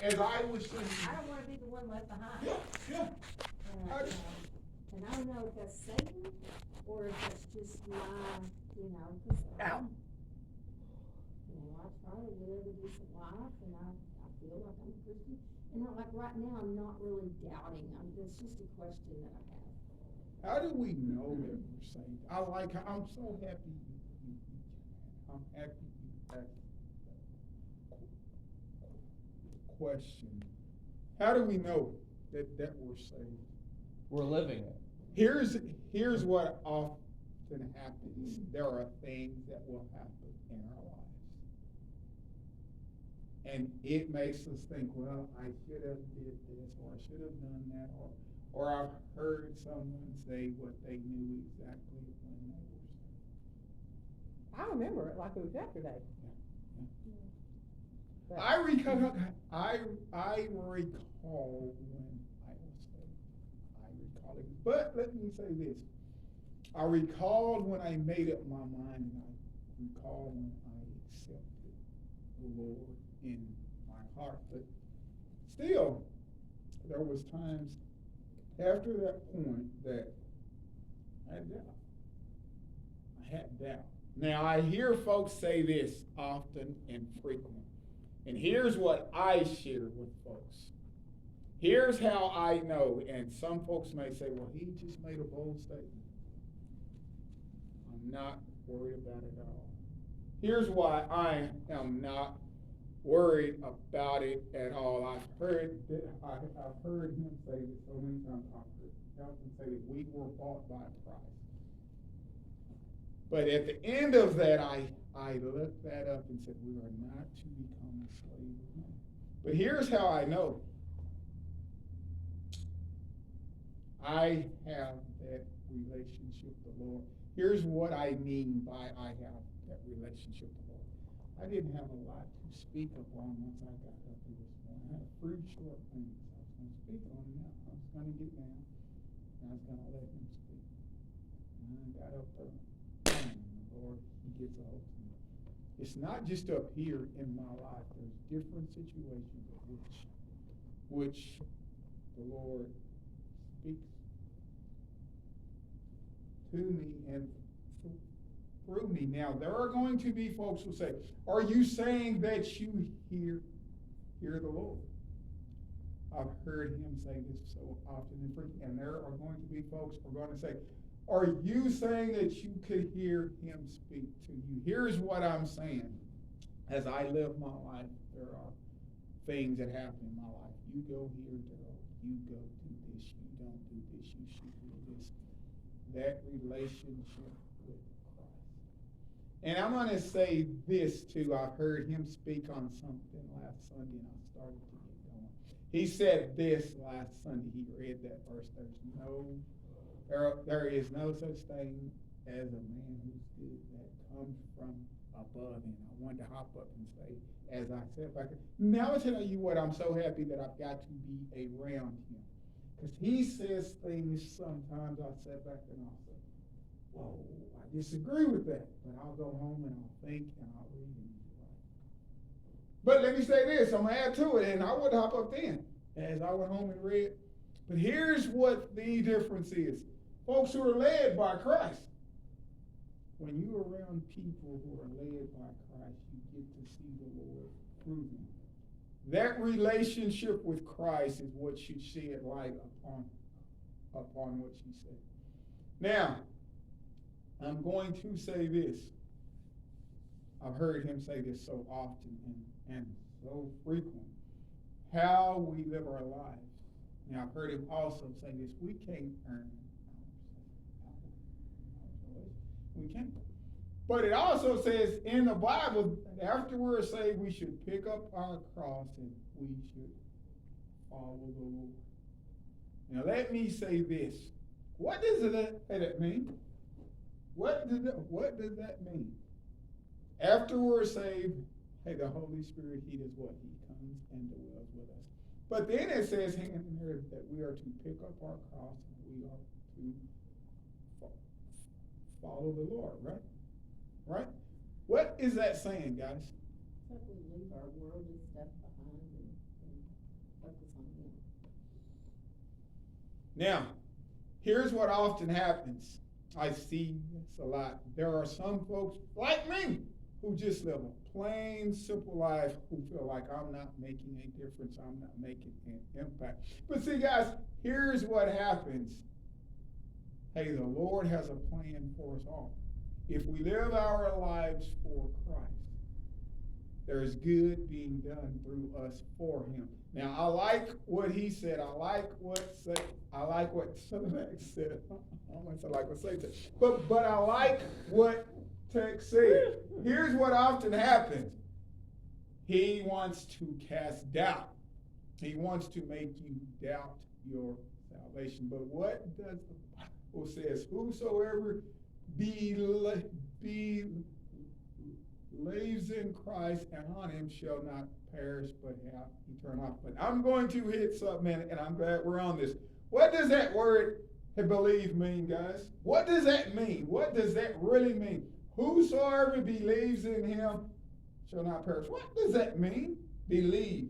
as I was saying. I don't wanna be the one left behind. Yeah. And I don't know if that's Satan, or if that's just my, cause Out. I try to live a decent life, and I feel like I'm a Christian, and like right now, I'm not really doubting, it's just a question that I have. How do we know that we're saved? I'm so happy I'm happy you asked that question. How do we know that we're saved? We're living it. Here's what often happens. There are things that will happen in our lives. And it makes us think, well, I should have did this, or I should have done that, or I've heard someone say what they knew exactly when they were saved. I remember it like it was yesterday. Yeah. I recall when I was saved. I recall it. But let me say this. I recalled when I made up my mind, and I recall when I accepted the Lord in my heart. But still, there was times after that point that I had doubt. Now, I hear folks say this often and frequently. And here's what I share with folks. Here's how I know. And some folks may say, well, he just made a bold statement. I'm not worried about it at all. Here's why I am not worried about it at all. I've heard him say this so many times. I've heard him say that we were bought by a price. But at the end of that, I looked that up and said, we are not to become a slave of money. But here's how I know. I have that relationship with the Lord. Here's what I mean by I have that relationship with the Lord. I didn't have a lot to speak upon once I got up here this morning. I had a few short things I was going to speak on now. I was going to get down, and I was going to let him speak. And I got up there. The Lord, he gets a hold of me. It's not just up here in my life. There's different situations of which the Lord speaks to me and through me. Now, there are going to be folks who say, are you saying that you hear the Lord? I've heard him say this so often and frequently, and there are going to be folks who are going to say, are you saying that you could hear him speak to you? Here's what I'm saying. As I live my life, there are things that happen in my life. You go here, Daryl. You go do this. You don't do this. You should do this. That relationship with Christ. And I'm going to say this too. I heard him speak on something last Sunday, and I started to get going. He said this last Sunday. He read that verse. There is no such thing as a man who's good that comes from above. And I wanted to hop up and say, as I said back there, now I'll tell you what, I'm so happy that I've got to be around him. Because he says things sometimes I sit back and I'll say, whoa, I disagree with that. But I'll go home and I'll think and I'll read and he's right. But let me say this, I'm going to add to it, and I would hop up then as I went home and read. But here's what the difference is. Folks who are led by Christ. When you're around people who are led by Christ, you get to see the Lord through them. That relationship with Christ is what should shed light upon what you said. Now, I'm going to say this. I've heard him say this so often and so frequent. How we live our lives. Now, I've heard him also say this. We can't earn we can't. But it also says in the Bible, after we're saved, we should pick up our cross and we should follow the Lord. Now let me say this. What does that mean? What does that mean? After we're saved, hey, the Holy Spirit, he does what? He comes and dwells with us. But then it says in here that we are to pick up our cross and we are to follow the Lord, right? Right? What is that saying, guys? So we leave our worldly stuff behind and Now, here's what often happens. I see this a lot. There are some folks like me who just live a plain, simple life who feel like I'm not making a difference, I'm not making an impact. But see, guys, here's what happens. Hey, the Lord has a plan for us all. If we live our lives for Christ, there's good being done through us for Him. Now, I like what he said. I like what said. I like what Max said. I don't want to say like what Satan said, but I like what text said. Here's what often happens. He wants to cast doubt. He wants to make you doubt your salvation. But what does the Bible says? Whosoever believes in Christ and on Him shall not perish but have eternal life. But I'm going to hit something, and I'm glad we're on this. What does that word believe mean, guys? What does that mean? What does that really mean? Whosoever believes in Him shall not perish. What does that mean? Believe.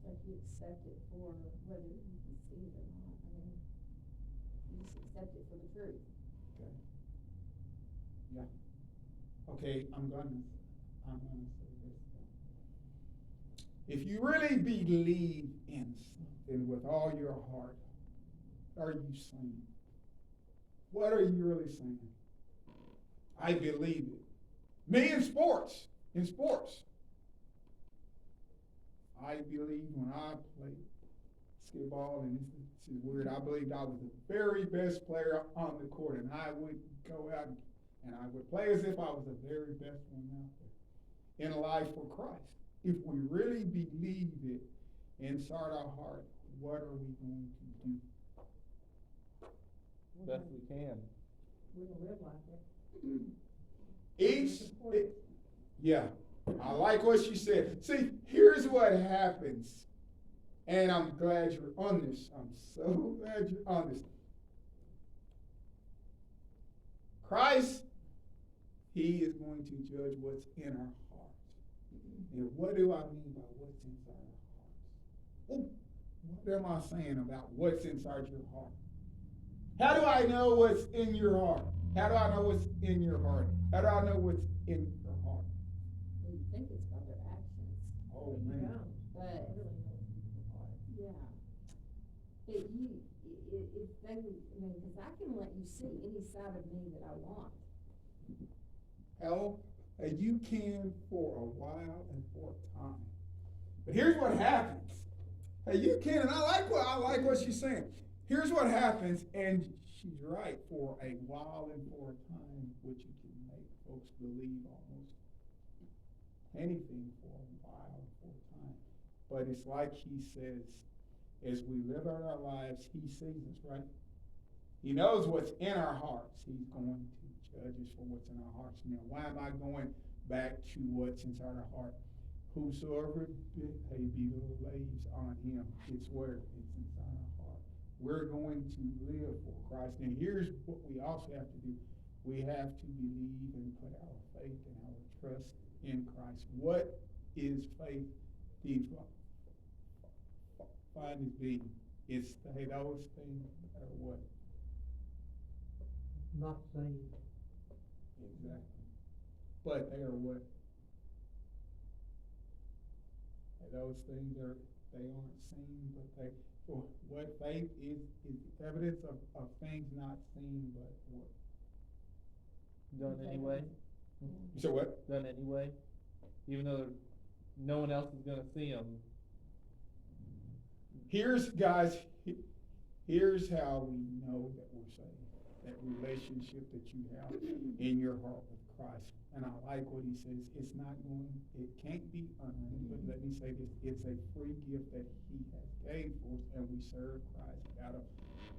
Like you accept it for whether you can see it or not. I mean, you just accept it for the truth. Okay. Yeah. Okay, I'm gonna say this. If you really believe in something with all your heart, what are you saying? What are you really saying? I believe it. Me in sports. I believe when I played basketball, and this is weird, I believed I was the very best player on the court, and I would go out and I would play as if I was the very best one out there in life for Christ. If we really believe it inside our heart, what are we going to do? Best we can. We don't live like it. Yeah, I like what she said. See, here's what happens, and I'm glad you're on this. I'm so glad you're on this. Christ, He is going to judge what's in our hearts. And what do I mean by what's inside our hearts? What am I saying about what's inside your heart? How do I know what's in your heart? How do I know what's in your heart? How do I know what's in your heart? Well, you think it's by their actions. Oh, man. But, yeah. If they, I mean, because I can let you see any side of me that I want. Hell, you can for a while and for a time. But here's what happens. Hey, you can, and I like what she's saying. Here's what happens, and she's right, for a while and for a time, which you can make folks believe almost anything for a while and for a time. But it's like he says, as we live out our lives, He sees us, right? He knows what's in our hearts. He's going to judge us for what's in our hearts. Now, why am I going back to what's inside our heart? Whosoever believes on Him, it's where it's inside our heart. We're going to live for Christ. And here's what we also have to do. We have to believe and put our faith and our trust in Christ. What is faith defined as being? It's those things that are what? Not saying. Exactly. But they are what? Those things they aren't seen, but they. What faith is evidence of things not seen, but what? Done anyway. You said what? Done anyway. Even though no one else is going to see them. Here's how we know that we're saved. That relationship that you have in your heart with Christ. And I like what he says. It can't be earned, but let me say this, it's a free gift that He has gave for us, and we serve Christ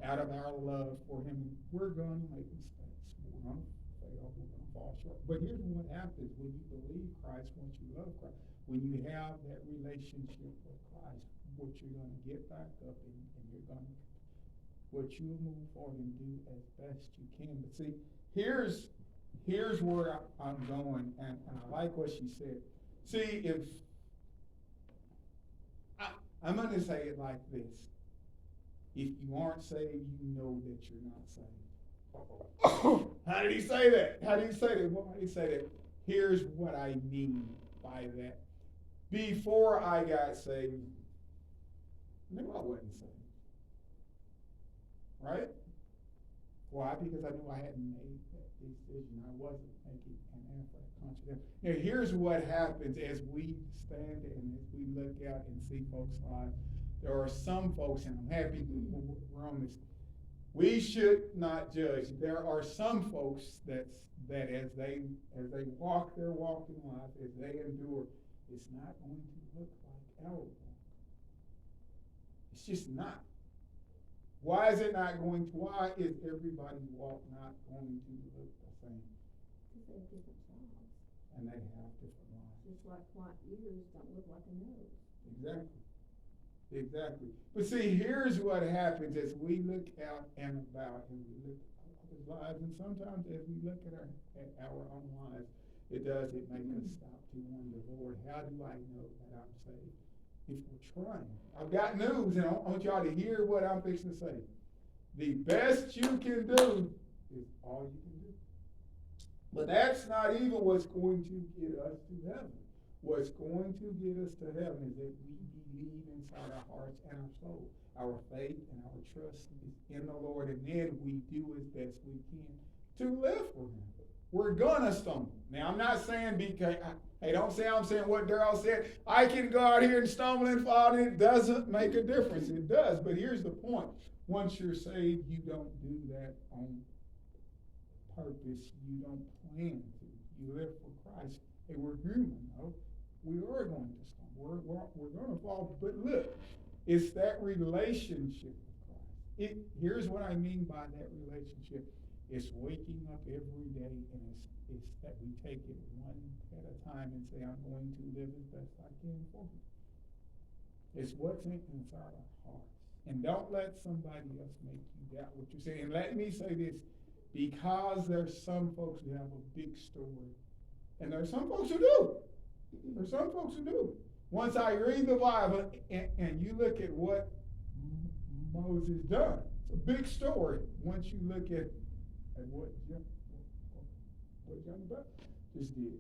out of our love for Him. We're going to make mistakes. We're going to fail. We're going to fall short. But here's what happens when you believe Christ, once you love Christ, when you have that relationship with Christ, what you're going to get back up and you're going to, what you'll move forward and do as best you can. But see, here's where I'm going, and I like what she said. See, I'm going to say it like this. If you aren't saved, you know that you're not saved. How did he say that? How did he say that? Why did he say that? Here's what I mean by that. Before I got saved, I knew I wasn't saved. Right? Why? Because I knew I hadn't made that decision. I wasn't making an effort, a conscious effort. Now, here's what happens as we stand and as we look out and see folks' lives. There are some folks, and I'm happy we're on this. We should not judge. There are some folks that as they walk their walk in life, as they endure, it's not going to look like our walk. It's just not. Why is it not going to? Why is everybody's walk not going to look the same? Because they have different jobs. And they have different lives. Just like my ears don't look like a nose. Exactly. Exactly. But see, here's what happens as we look out and about and we look at others' lives, and sometimes as we look at our own lives, it makes us stop to wonder, Lord, how do I know that I'm saved? If we're trying. I've got news, and I want y'all to hear what I'm fixing to say. The best you can do is all you can do. But that's not even what's going to get us to heaven. What's going to get us to heaven is that we believe inside our hearts and our soul. Our faith and our trust is in the Lord, and then we do as best we can to live for Him. We're gonna stumble. Now, I'm not saying hey, don't say I'm saying what Darrell said. I can go out here and stumble and fall, and it doesn't make a difference. It does, but here's the point. Once you're saved, you don't do that on purpose. You don't plan to. You live for Christ. Hey, we're human, though. We are going to stumble. We're going to fall. But look, it's that relationship with Christ. Here's what I mean by that relationship. It's waking up every day, and it's that we take it one at a time and say, I'm going to live as best I can for Him. It's what's inside our hearts. And don't let somebody else make you doubt what you're saying. And let me say this, because there's some folks who have a big story, and there's some folks who do. There's some folks who do. Once I read the Bible, and you look at what Moses done, it's a big story. Once you look at what John the Baptist just did.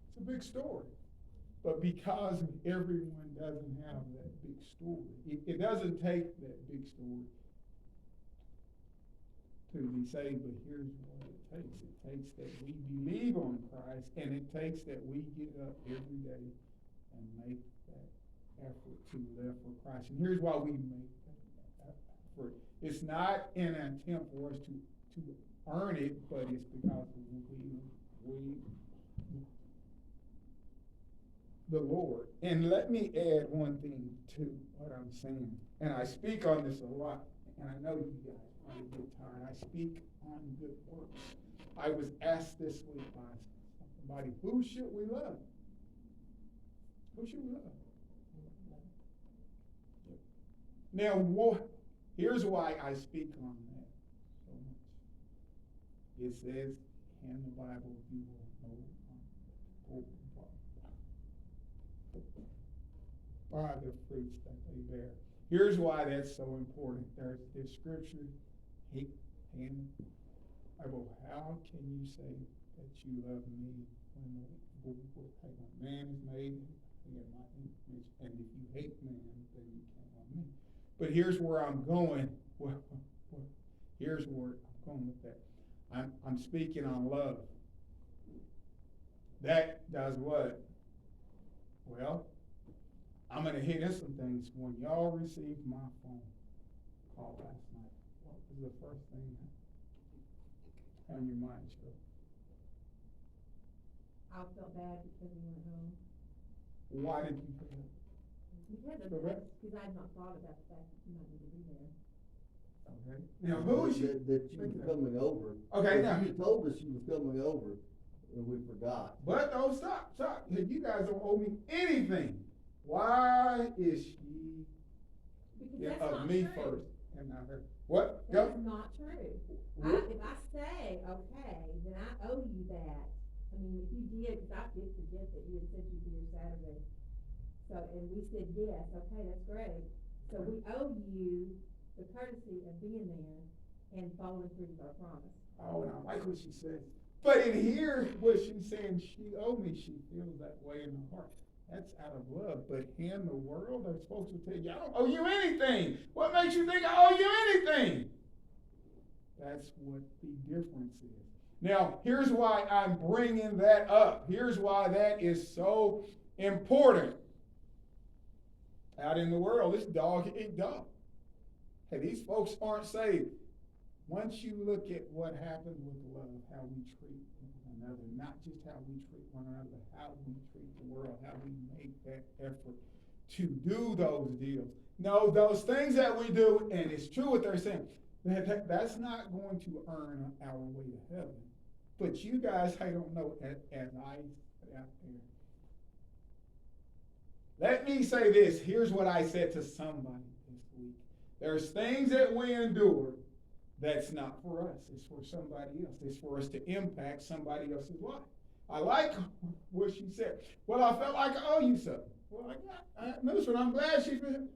It's a big story. But because everyone doesn't have that big story, it doesn't take that big story to be saved, but here's what it takes. It takes that we believe on Christ, and it takes that we get up every day and make that effort to live for Christ. And here's why we make that effort. It's not an attempt for us to earn it, but it's because we the Lord. And let me add one thing to what I'm saying. And I speak on this a lot, and I know you guys probably get tired. I speak on good works. I was asked this week by somebody, who should we love? Who should we love? Now, here's why I speak on that so much. It says in the Bible, you will know by the fruits that they bear. Here's why that's so important. There's this scripture, and how can you say that you love me when man is made in my image, and if you hate man, then you can't love me. But here's where I'm going. Here's where I'm going with that. I'm speaking on love. That does what? Well, I'm going to hit in some things. When y'all received my phone call last night, what was the first thing on your mind, Cheryl? I felt bad because we went home. Why did you feel that? Because I had not thought about the fact that you might need to be there. Okay. Now, who is you? That you were coming over. Okay, now. You told us you was coming over, and we forgot. But no, stop. You guys don't owe me anything. Why is she of me first and not her? What? That's not true. If I say, okay, then I owe you that. I mean, if you did, because I did forget that you had said you'd be here Saturday. So, and we said, yes, okay, that's great. So we owe you the courtesy of being there and following through with our promise. Oh, and I like what she said. But in here, what she's saying, she owed me, she feels that way in her heart. That's out of love. But in the world, those folks will tell you, I don't owe you anything. What makes you think I owe you anything? That's what the difference is. Now, here's why I'm bringing that up. Here's why that is so important. Out in the world, it's dog eat dog. Hey, these folks aren't saved. Once you look at what happens with love, how we treat one another, not just how we treat one another, but how we treat the world, how we make that effort to do those deals. No, those things that we do, and it's true what they're saying, that's not going to earn our way to heaven. But you guys, I don't know, as I put out there. Let me say this. Here's what I said to somebody this week. There's things that we endure that's not for us. It's for somebody else. It's for us to impact somebody else's life. I like what she said. Well, I felt like I owe you something. Well, news, but I'm glad she feels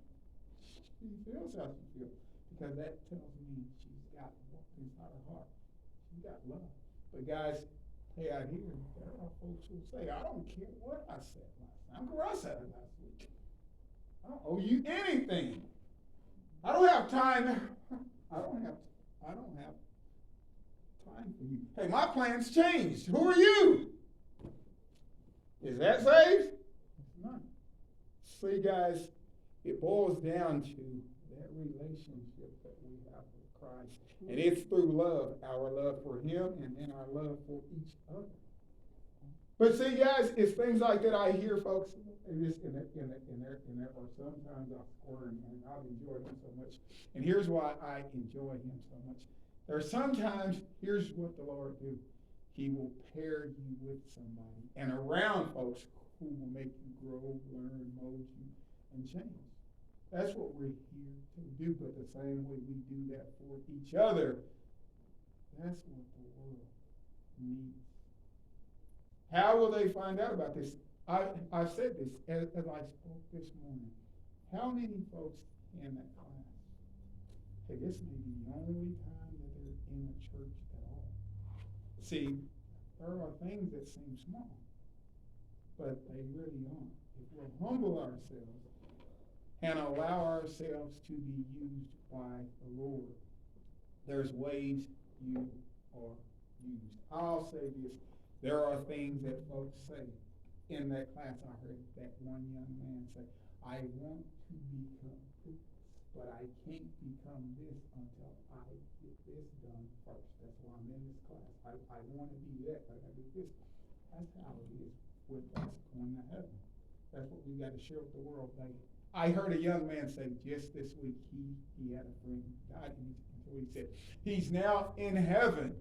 how she feels. Because that tells me she's got what's inside her heart. She's got love. But guys, hey, out here, there are folks who say, I don't care what I said last night. I'm glad I said it last week. I don't owe you anything. I don't have time. I don't have time for you. Hey, my plans changed. Who are you? Is that saved? It's not. See, guys, it boils down to that relationship that we have with Christ. And it's through love, our love for him and then our love for each other. But see, guys, it's things like that I hear folks in there, or sometimes I'll score and I'll enjoy him so much. And here's why I enjoy him so much. There are sometimes, here's what the Lord do. He will pair you with somebody and around folks who will make you grow, learn, mold you, and change. That's what we're here to do, but the same way we do that for each other, that's what the world needs. How will they find out about this? I've said this as I spoke this morning. How many folks in that class? Hey, this may be the only time that they're in a church at all. See, there are things that seem small, but they really aren't. If we'll humble ourselves and allow ourselves to be used by the Lord, there's ways you are used. I'll say this. There are things that folks say. In that class, I heard that one young man say, I want to become this, but I can't become this until I get this done first. That's why I'm in this class. I want to be that, but I do this. That's how it is with us going to heaven. That's what we got to share with the world. I heard a young man say just this week, he had a friend who died, and he said, he's now in heaven.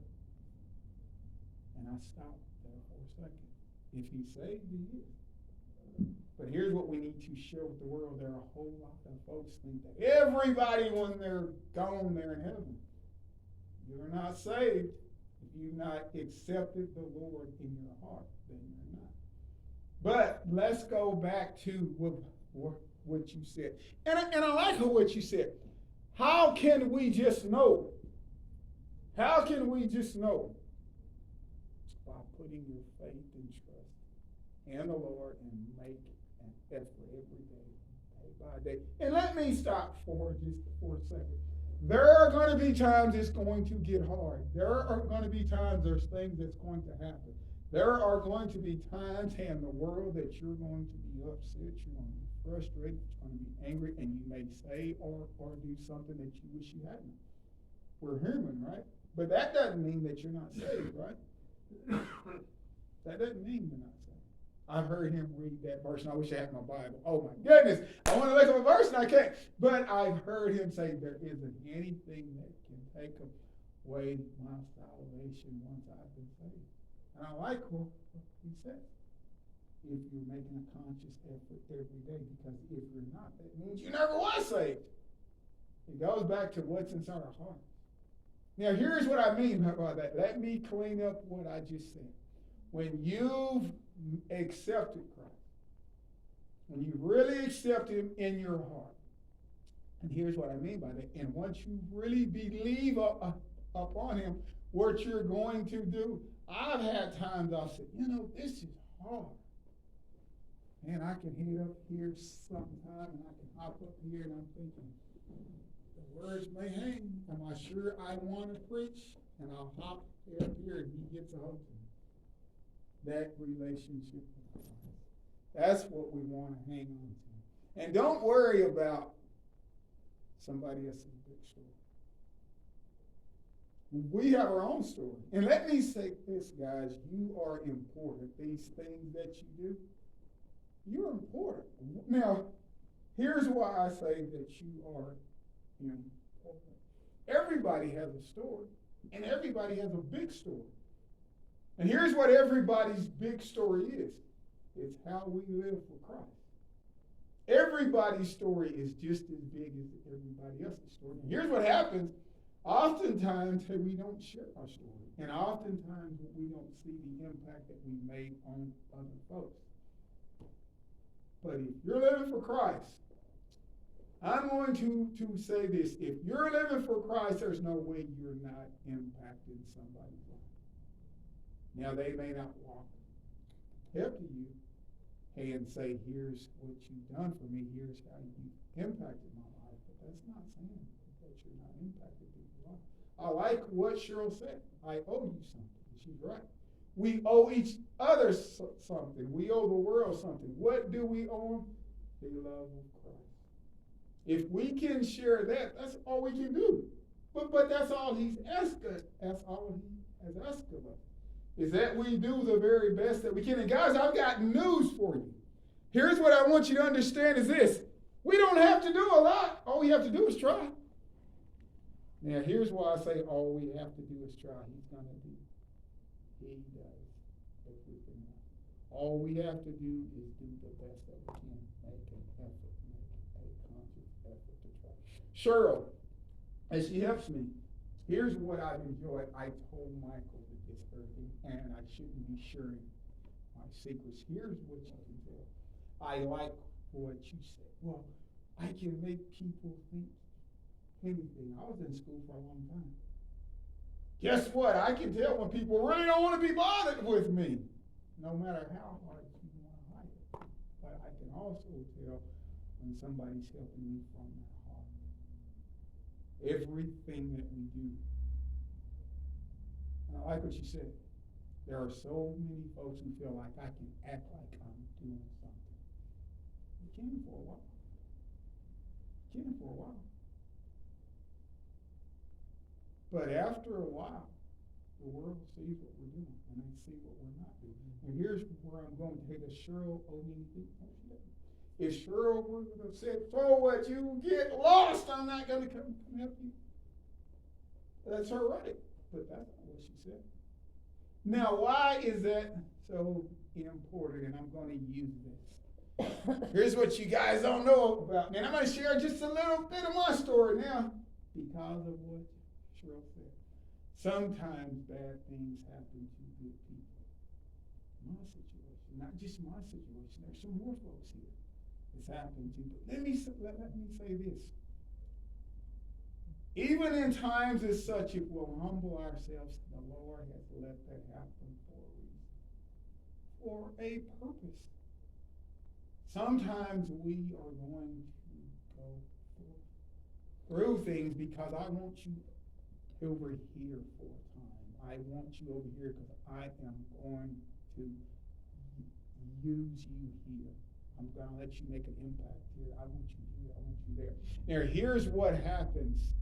And I stopped there for a second. If he's saved, he is. But here's what we need to share with the world. There are a whole lot of folks think that everybody, when they're gone, they're in heaven. You're not saved. If you've not accepted the Lord in your heart, then you're not. But let's go back to what you said. And I like what you said. How can we just know? How can we just know? By putting your faith and trust in the Lord and make an effort every day, day by day. And let me stop for a second. There are going to be times it's going to get hard. There are going to be times there's things that's going to happen. There are going to be times in the world that you're going to be upset, you're going to be frustrated, you're going to be angry, and you may say or do something that you wish you hadn't. We're human, right? But that doesn't mean that you're not saved, right? That doesn't mean you're not saved. I've heard him read that verse, and I wish I had my Bible. Oh my goodness, I want to look up a verse and I can't. But I've heard him say there isn't anything that can take away my salvation once I've been saved. And I like what he said. If you're making a conscious effort every day, because if you're not, that means you never was saved. It goes back to what's inside our heart. Now, here's what I mean by that. Let me clean up what I just said. When you've accepted Christ, when you really accept him in your heart, And here's what I mean by that. And once you really believe upon him, what you're going to do, I've had times I've said, this is hard. Man, I can hit up here sometime and I can hop up here and I'm thinking, the words may hang. Am I sure I want to preach? And I'll hop up here and he gets a hold of me. That relationship with Christ. That's what we want to hang on to. And don't worry about somebody else's big story. We have our own story. And let me say this, guys, you are important. These things that you do, you're important. Now, here's why I say that you are important. Everybody has a story, and everybody has a big story. And here's what everybody's big story is. It's how we live for Christ. Everybody's story is just as big as everybody else's story. And here's what happens. Oftentimes, we don't share our story. And oftentimes, we don't see the impact that we made on other folks. But if you're living for Christ, I'm going to say this. If you're living for Christ, there's no way you're not impacting somebody's life. Now, they may not walk up to you and say, here's what you've done for me, here's how you impacted my life. But that's not saying that you're not impacting people's life. I like what Cheryl said. I owe you something. She's right. We owe each other something. We owe the world something. What do we owe them? The love of Christ. If we can share that, that's all we can do. But that's all he's asked us. That's all he has asked of us. Is that we do the very best that we can. And guys, I've got news for you. Here's what I want you to understand is this. We don't have to do a lot. All we have to do is try. Now, here's why I say all we have to do is try. He's going to do. He does everything else. All we have to do is do the best that we can. Make an effort. Make a conscious effort to try. Cheryl, as she helps me, here's what I've enjoyed. I told Michael that this earthing, and I shouldn't be sharing my secrets. Here's what you can tell. I like what you said. Well, I can make people think anything. I was in school for a long time. Guess what? I can tell when people really don't want to be bothered with me, no matter how hard you want to hide it. But I can also tell when somebody's helping me from their heart. Everything that we do. And I like what you said. There are so many folks who feel like I can act like I'm doing something. You can for a while. You can for a while. But after a while, the world sees what we're doing, and they see what we're not doing. And here's where I'm going to take a Cheryl O'Neill. If Cheryl would have said, so what, you get lost, I'm not going to come help you. That's her right, but that's not what she said. Now, why is that so important? And I'm going to use this. Here's what you guys don't know about. And I'm going to share just a little bit of my story now because of what Cheryl said. Sometimes bad things happen to good people. My situation, not just my situation. There's some more folks here it's happened to. But let me say this. Even in times as such, if we'll humble ourselves, the Lord has let that happen for a reason, for a purpose. Sometimes we are going to go through things because I want you over here for a time. I want you over here because I am going to use you here. I'm going to let you make an impact here. I want you here. I want you there. Now, here's what happens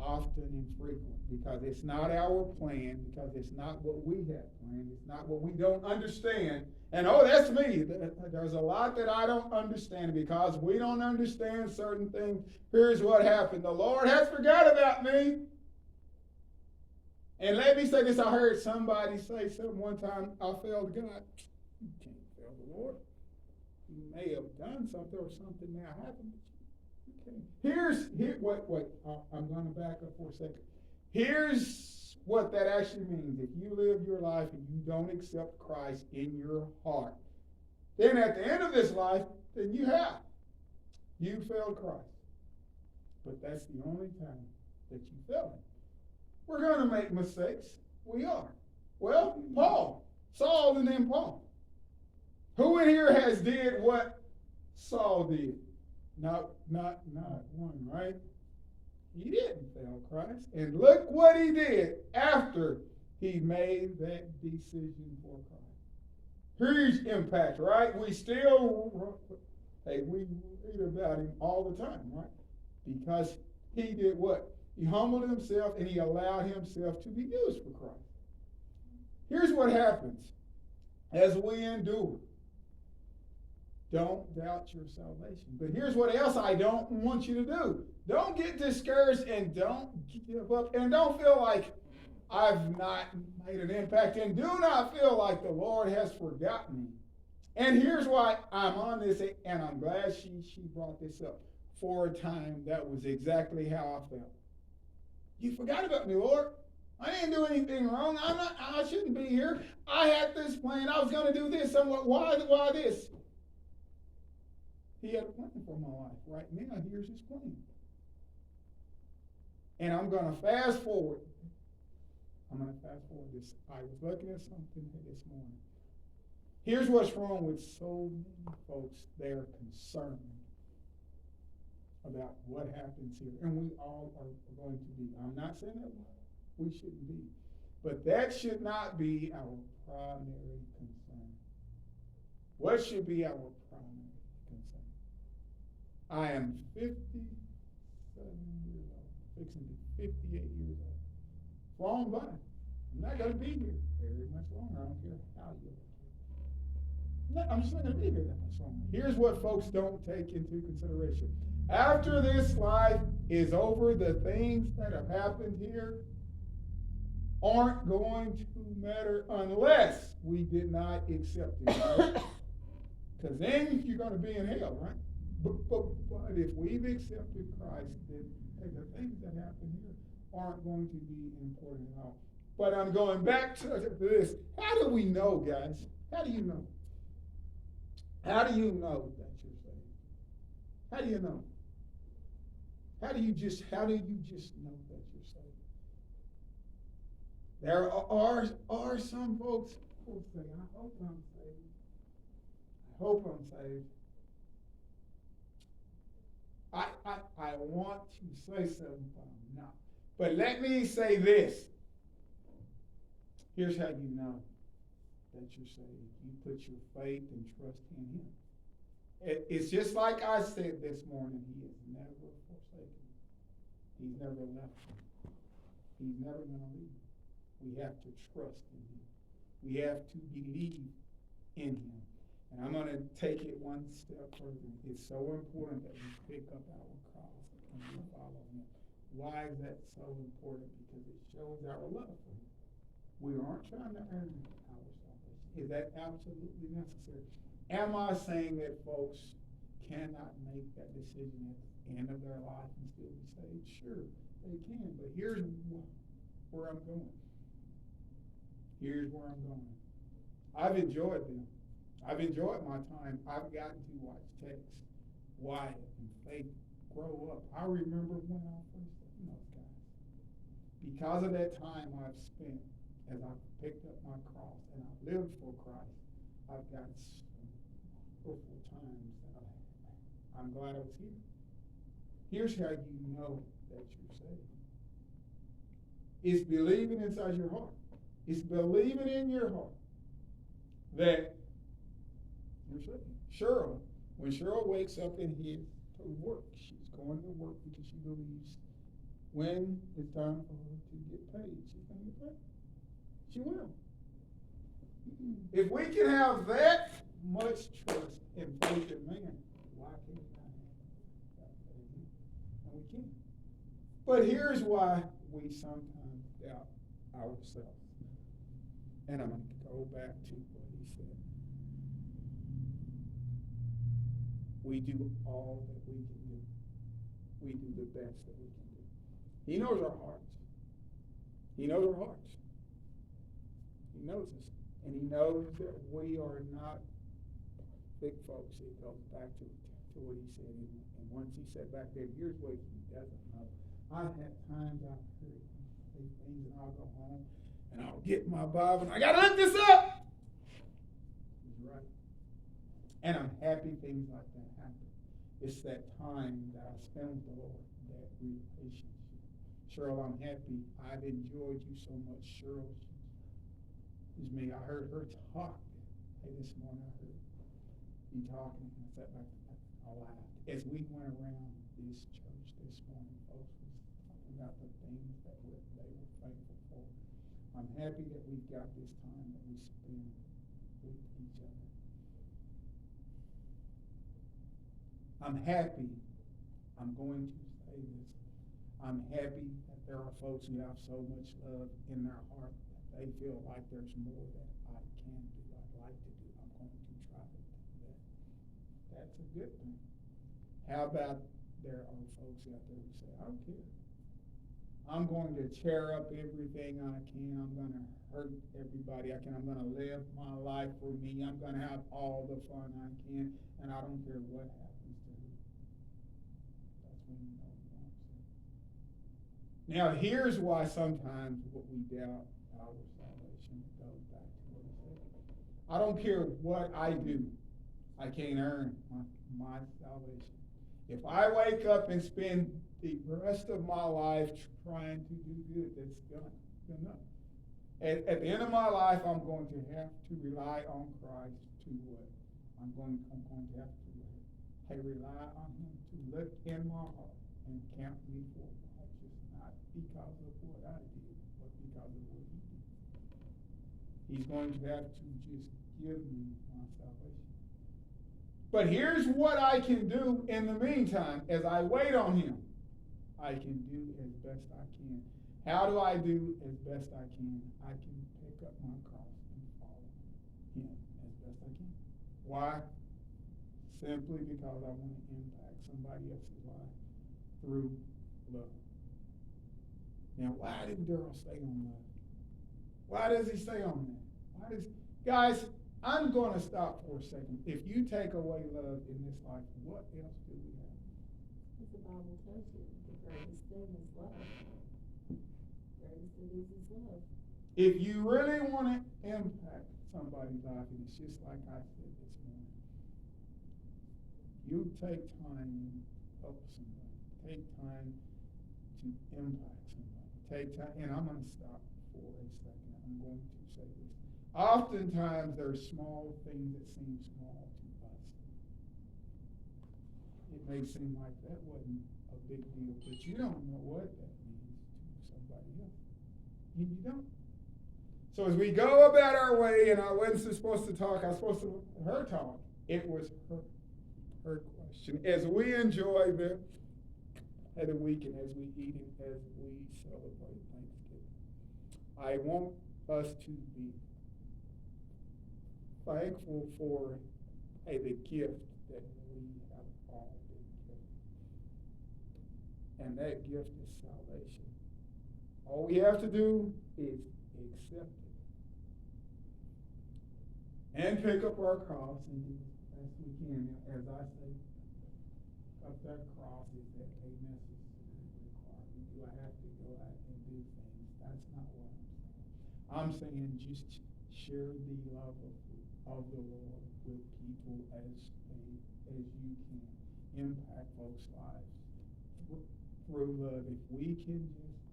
often and frequent, because it's not our plan, because it's not what we have planned, it's not what we don't understand. And that's me. There's a lot that I don't understand. Because we don't understand certain things, here's what happened. The Lord has forgot about me. And let me say this, I heard somebody say something one time, I failed God. You can't fail the Lord. You may have done something or something may have happened. I'm going to back up for a second. Here's what that actually means. If you live your life and you don't accept Christ in your heart, then at the end of this life, then you failed Christ. but that's the only time that you feel it. We're going to make mistakes. We are. Well, Paul, Saul, and then Paul. Who in here has did what Saul did? Not one, right? He didn't fail Christ. And look what he did after he made that decision for Christ. Huge impact, right? We read about him all the time, right? Because he did what? He humbled himself and he allowed himself to be used for Christ. Here's what happens as we endure. Don't doubt your salvation. But here's what else I don't want you to do. Don't get discouraged and don't give up and don't feel like I've not made an impact and do not feel like the Lord has forgotten me. And here's why I'm on this, and I'm glad she brought this up. For a time, that was exactly how I felt. You forgot about me, Lord. I didn't do anything wrong. I shouldn't be here. I had this plan. I was going to do this. Why this? He had a plan for my life. Right now, here's his plan. And I'm going to fast forward. This. I was looking at something this morning. Here's what's wrong with so many folks. They're concerned about what happens here. And we all are going to be. I'm not saying that we shouldn't be. But that should not be our primary concern. What should be our primary concern? I am 57 years old, fixing to be 58 years old. Flown by. I'm not going to be here very much longer. I don't care how you live. I'm just not going to be here that much longer. Here's what folks don't take into consideration. After this life is over, the things that have happened here aren't going to matter unless we did not accept it, right? Because then you're going to be in hell, right? But if we've accepted Christ, then the things that happen here aren't going to be important at all. But I'm going back to this. How do we know, guys? How do you know? How do you know that you're saved? How do you know? How do you just know that you're saved? There are some folks who say, I hope I'm saved. I hope I'm saved. I want to say something, but I'm not. But let me say this. Here's how you know that you're saved. You put your faith and trust in him. It's just like I said this morning. He has never forsaken you. He's never left you. He's never going to leave you. We have to trust in him. We have to believe in him. And I'm going to take it one step further. It's so important that we pick up our cross and we follow him. Why is that so important? Because it shows our love for him. We aren't trying to earn our salvation. Is that absolutely necessary? Am I saying that folks cannot make that decision at the end of their life and still be saved? Sure, they can. But here's where I'm going. Here's where I'm going. I've enjoyed them. I've enjoyed my time. I've gotten to watch Tex, Wyatt, and Faith grow up. I remember when I first met those guys. Because of that time I've spent as I picked up my cross and I lived for Christ, I've got some wonderful times that I've had. I'm glad I was here. Here's how you know that you're saved. It's believing inside your heart. It's believing in your heart that you're saved. When Cheryl wakes up and heads to work, she's going to work because she believes when it's time for her to get paid, she's going to get paid. She will. If we can have that much trust and faith in man, why can't we not have that in him? And we can. But here's why we sometimes doubt ourselves. And I'm going to go back to what he said. We do all that we can do. We do the best that we can do. He knows our hearts. He knows our hearts. He knows us. And he knows that we are not big folks. It goes back to to what he said. And once he sat back there, here's what he doesn't know. I've had times I've heard him say things, and I'll go home and I'll get my Bible and I gotta look this up. He's right. And I'm happy things like that happen. It's that time that I spend with the Lord, that relationship. Cheryl, I'm happy. I've enjoyed you so much. Cheryl is me. I heard her talk. Hey, this morning I heard you talking, and I sat back and I laughed. As we went around this church this morning, folks was talking about the things that they were thankful for. I'm happy that we've got this time that we spend with each other. I'm happy. I'm going to say this. I'm happy that there are folks who have so much love in their heart that they feel like there's more that I can do, I'd like to do. I'm going to try to do that. That's a good thing. How about there are folks out there who say, I don't care. I'm going to tear up everything I can. I'm going to hurt everybody I can. I'm going to live my life for me. I'm going to have all the fun I can, and I don't care what happens to me. That's when you know you want to. Now, here's why sometimes what we doubt our salvation goes back to what he said. I don't care what I do. I can't earn my salvation. If I wake up and spend the rest of my life trying to do good, that's good enough. At the end of my life, I'm going to have to rely on Christ to what? I'm going to have to rely on him to look in my heart and count me for righteous, not because of what I did, but because of what he did. He's going to have to just give me my salvation. But here's what I can do in the meantime as I wait on him. I can do as best I can. How do I do as best I can? I can pick up my cross and follow him as best I can. Why? Simply because I want to impact somebody else's life through love. Now, why did Daryl stay on love? Why does he stay on that? Guys, I'm going to stop for a second. If you take away love in this life, what else do we have? As the Bible tells you, the greatest thing is love. Greatest thing is love. If you really want to impact somebody's life, and it's just like I said this morning, you take time and help somebody. Take time to impact somebody. Take time, and I'm going to stop for a second. I'm going to say this. Oftentimes, there are small things that seem small to us. It may seem like that wasn't a big deal, but you don't know what that means to somebody else. You don't. So as we go about our way, and I wasn't supposed to talk, I was supposed to let her talk. It was her question. As we enjoy the week and as we eat and as we celebrate Thanksgiving, I want us to be thankful for the gift that we have all been given. And that gift is salvation. All we have to do is accept it. And pick up our cross and do as best we can. As I say, up that cross is that a necessary requirement. Do I have to go out and do things? That's not what I'm saying. I'm saying just share the love of the Lord with people as you can. Impact folks' lives through love. If we can just,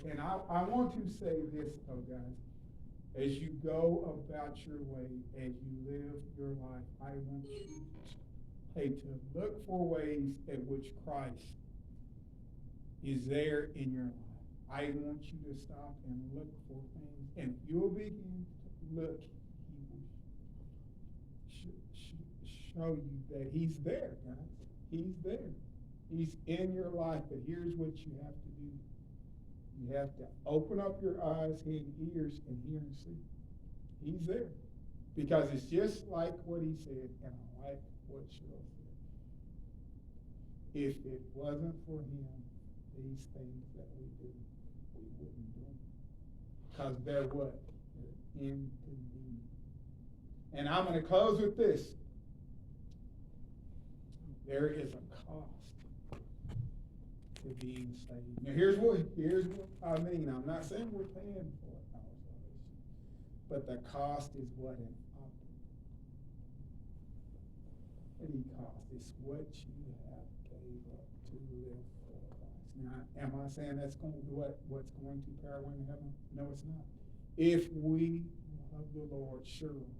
and I want to say this, guys, as you go about your way, as you live your life, I want you to look for ways at which Christ is there in your life. I want you to stop and look for things, and if you'll begin to look, show you that he's there, guys. He's there. He's in your life, but here's what you have to do. You have to open up your eyes and ears and hear and see. He's there. Because it's just like what he said, and I like what Cheryl said. If it wasn't for him, these things that we do, we wouldn't do them. Because they're what? They're inconvenient. And I'm going to close with this. there is a cost to being saved. Now here's what I mean. I'm not saying we're paying for it, our salvation, but the cost is what an opportunity cost. It's what you have gave up to live for Christ. Now, am I saying that's going to what's going to power in heaven? No, it's not. If we love the Lord, surely,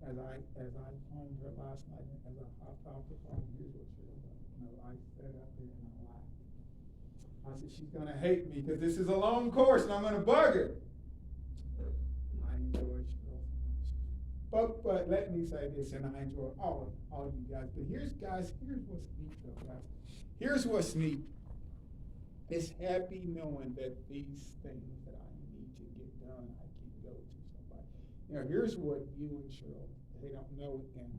as I phoned her last night, as I hopped off the phone, here's what she was like. No, I sat up there and I laughed. I said, she's going to hate me because this is a long course and I'm going to bug her. I enjoy Cheryl so much. But let me say this, and I enjoy all you guys. But here's what's neat though, guys. Here's what's neat. It's happy knowing that these things that I need to get done, I can go to somebody. Now, here's what you and Cheryl, they don't know, and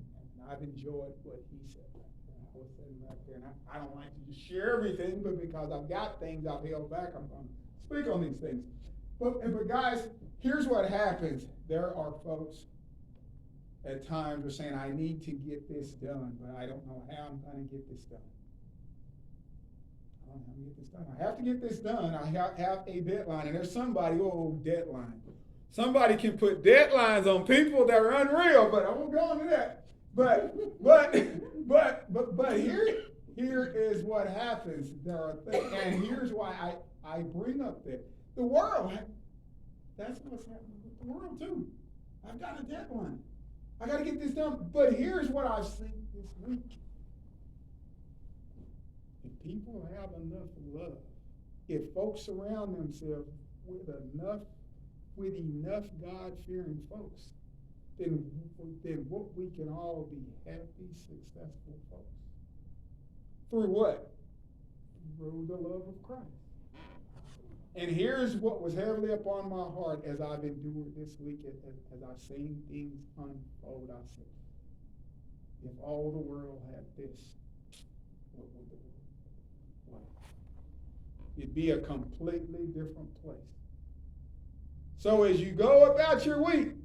I've enjoyed what he said back there. I was sitting back there, and I don't like to just share everything, but because I've got things I've held back, I'm going to speak on these things. But guys, here's what happens. There are folks at times who are saying, I need to get this done, but I don't know how I'm going to get this done. I don't know how to get this done. I have to get this done. I have a deadline, and there's somebody, deadline. Somebody can put deadlines on people that are unreal, but I won't go into that. But here is what happens. There are things, and here's why I bring up that the world. That's what's happening with the world too. I've got a deadline. I got to get this done. But here's what I've seen this week. If people have enough love, if folks surround themselves with enough God-fearing folks, then what we can all be happy, successful folks. Through what? Through the love of Christ. And here's what was heavily upon my heart as I've endured this week, as I've seen things unfold. I said, if all the world had this, what would the world like? It'd be a completely different place. So as you go about your week,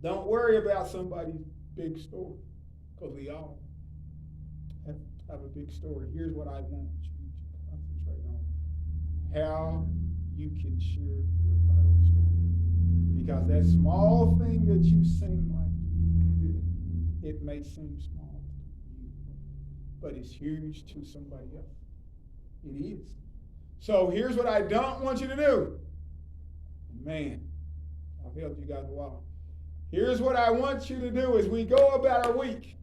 don't worry about somebody's big story, because we all have a big story. Here's what I want you to concentrate on. How you can share your little story. Because that small thing that you seem like you do, it may seem small to you, but it's huge to somebody else. It is. So here's what I don't want you to do. Man, I've helped you guys a while. Here's what I want you to do as we go about our week,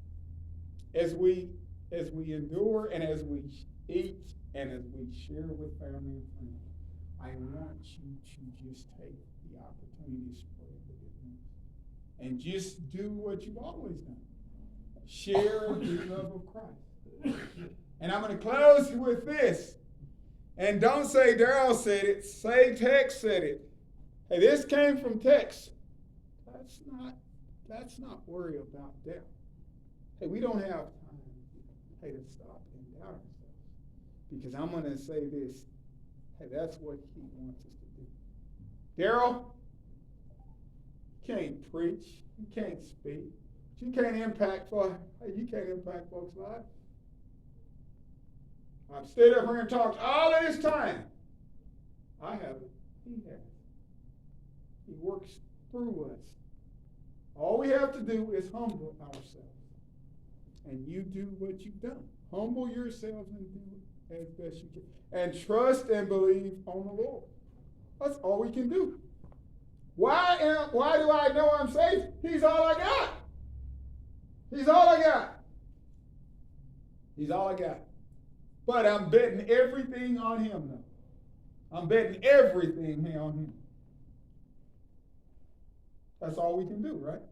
as we endure and as we eat and as we share with family and friends. I want you to just take the opportunity to spread the good news. And just do what you've always done. Share the love of Christ. And I'm going to close with this. And don't say Daryl said it, say Tex said it. Hey, this came from Tex. Let's not worry about doubt. Hey, we don't have time, to stop and doubt ourselves. Because I'm going to say this. Hey, that's what he wants us to do. Daryl, you can't preach. You can't speak. You can't impact folks' lives. I've stayed up here and talked all of this time. I haven't. He has. He works through us. All we have to do is humble ourselves. And you do what you've done. Humble yourselves and do it as best you can. And trust and believe on the Lord. That's all we can do. Why do I know I'm safe? He's all I got. He's all I got. He's all I got. But I'm betting everything on him now. I'm betting everything on him. That's all we can do, right?